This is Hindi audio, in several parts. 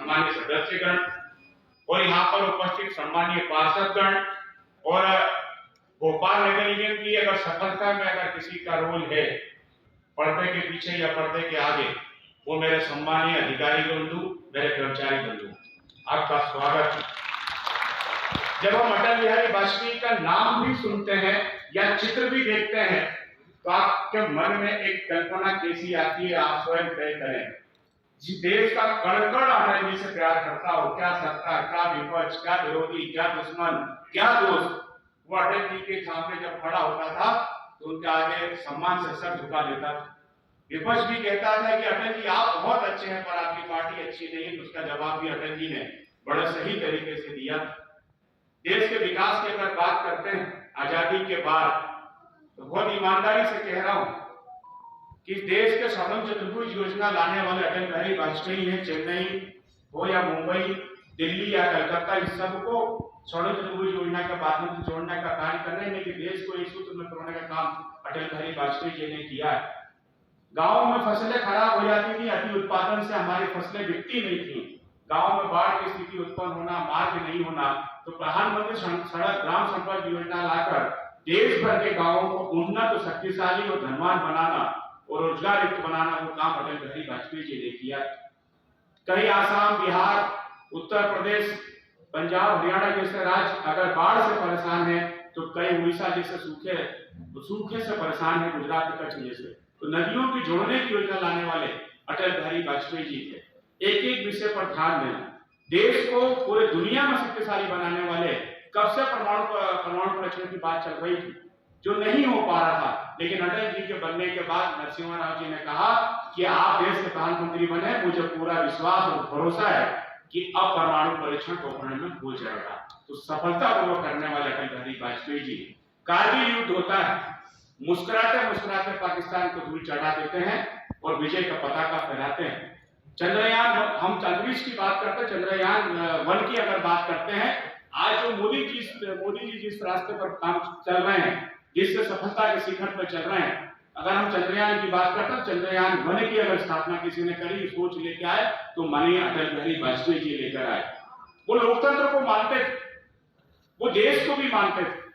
सम्मानित सदस्यगण और यहाँ पर उपस्थित सम्मानीय पार्षदगण और भोपाल नगर निगम की अगर सफलता में अगर किसी का रोल है पर्दे के पीछे या पर्दे के आगे, वो मेरे सम्मानीय अधिकारी बंधु, मेरे कर्मचारी बंधु, आपका स्वागत। जब हम अटल बिहारी वाजपेयी का नाम भी सुनते हैं या चित्र भी देखते हैं तो आपके मन में एक कल्पना कैसी आती है, आप स्वयं तय करें। जिस देश का कण-कण अटल जी से प्यार करता हो, क्या सत्ता, क्या विपक्ष, क्या विरोधी, क्या दुश्मन, क्या दोस्त, वो अटल जी के सामने जब खड़ा होता था तो उनके आगे सम्मान से सर झुका देता था। विपक्ष भी कहता था कि अटल जी आप बहुत अच्छे हैं पर आपकी पार्टी अच्छी नहीं, उसका जवाब भी अटल जी ने बड़े सही तरीके से दिया। देश के विकास की अगर बात करते हैं आजादी के बाद, तो बहुत ईमानदारी से कह रहा हूं कि देश के स्वर्ण चतुर्भुज योजना लाने वाले अटल बिहारी वाजपेयी हैं। चेन्नई हो या मुंबई, दिल्ली या कलकत्ता, इस सबको स्वर्ण चतुर्भुज योजना के माध्यम से जोड़ने का कार्य कर रहे हैं कि देश को एक सूत्र में पिरोने का काम अटल बिहारी वाजपेयी जी ने किया है। गाँव में फसलें खराब हो जाती थी, अति उत्पादन से हमारी फसलें बिकती नहीं थी, गाँव में बाढ़ की स्थिति उत्पन्न होना, मार्ग नहीं होना, तो प्रधानमंत्री सड़क ग्राम संपर्क योजना लाकर देश भर के गांवों को उन्नत, शक्तिशाली और धनवान बनाना और रोजगार युक्त बनाना, वो काम अटल बिहारी वाजपेयी जी ने किया। कई आसाम, बिहार, उत्तर प्रदेश, पंजाब, हरियाणा जैसे राज्य अगर बाढ़ से परेशान है तो कई उड़ीसा जैसे सूखे से परेशान है, गुजरात के कच्छ जैसे, तो नदियों की जोड़ने की योजना लाने वाले अटल बिहारी वाजपेयी जी थे। एक एक विषय पर ध्यान देना, देश को पूरे दुनिया में शक्तिशाली बनाने वाले, कब से परमाणु परीक्षण की बात चल रही थी जो नहीं हो पा रहा था, लेकिन अटल जी के बनने के बाद नरसिम्हा राव जी ने कहा कि आप देश के प्रधानमंत्री बने, मुझे पूरा विश्वास और भरोसा है कि अब परमाणु परीक्षण दोपहर में हो जाएगा। तो सफलतापूर्वक करने वाले अटल बिहारी वाजपेयी जी, कारगिल युद्ध होता है, मुस्कुराते मुस्कुराते पाकिस्तान को धूल चढ़ा देते हैं और विजय का पताका फहराते हैं। चंद्रयान, हम अंतरिक्ष की बात करते हैं, चंद्रयान 1 की अगर बात करते हैं, आज जो मोदी जी जिस रास्ते पर काम चल रहे हैं, जिससे सफलता के शिखर पर चल रहे हैं, अगर हम चंद्रयान की बात करते हैं, चंद्रयान 1 की अगर स्थापना किसी ने करी, सोच लेके आए तो माननीय अटल बिहारी वाजपेयी जी लेकर आए। वो लोकतंत्र को मानते थे, वो देश को भी मानते थे।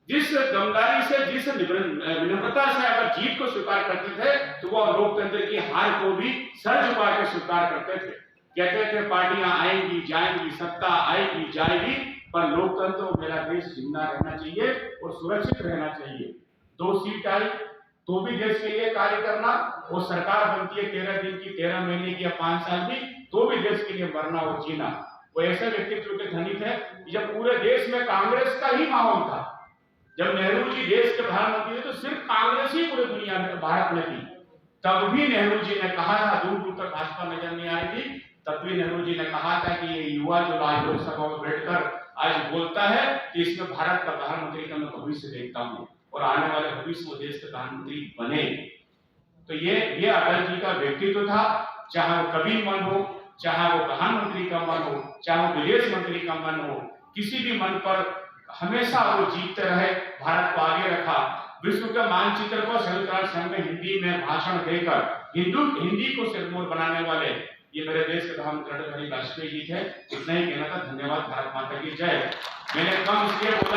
जिस दमदारी से, जिस विनम्रता से अगर जीत को स्वीकार करते थे तो वो लोकतंत्र की हार को भी सर झुका के स्वीकार करते थे। कहते थे पार्टियां आएंगी जाएंगी, सत्ता आएगी जाएगी, पर लोकतंत्र और मेरा देश जिंदा रहना चाहिए और सुरक्षित रहना चाहिए। 2 सीट आई तो भी देश के लिए कार्य करना, और सरकार बनती है 13 दिन की, 13 महीने की या 5 साल की, तो भी देश के लिए मरना और जीना। वो ऐसे व्यक्तित्व के धनी थे जब पूरे देश में कांग्रेस का ही माहौल था। जब नेहरू जी देश के प्रधानमंत्री थे तो सिर्फ कांग्रेस ही पूरी दुनिया में, भारत में थी। तब भी नेहरू जी ने कहा था, दूर दूर तक भाजपा नजर नहीं आ रही थी, तब भी नेहरू जी ने कहा था कि ये युवा जो आज लोकसभा में बैठकर आज बोलता है कि इसमें भारत का प्रधानमंत्री का मैं भविष्य देखता हूँ और आने वाले भविष्य में देश के प्रधानमंत्री बने। तो ये अटल जी का व्यक्तित्व था। चाहे वो कभी मन हो, चाहे वो प्रधानमंत्री का मन हो, चाहे वो विदेश मंत्री का मन हो, किसी भी मन पर हमेशा वो जीतते रहे, भारत को आगे रखा। विश्व के मानचित्र को संयुक्त राष्ट्र संघ में हिंदी में भाषण देकर हिंदी को सिरमौर बनाने वाले ये मेरे देश के प्रधानमंत्री अटल बिहारी वाजपेयी जी थे। इतना ही कहना था। धन्यवाद। भारत माता की जय। मैंने कम इसलिए बोला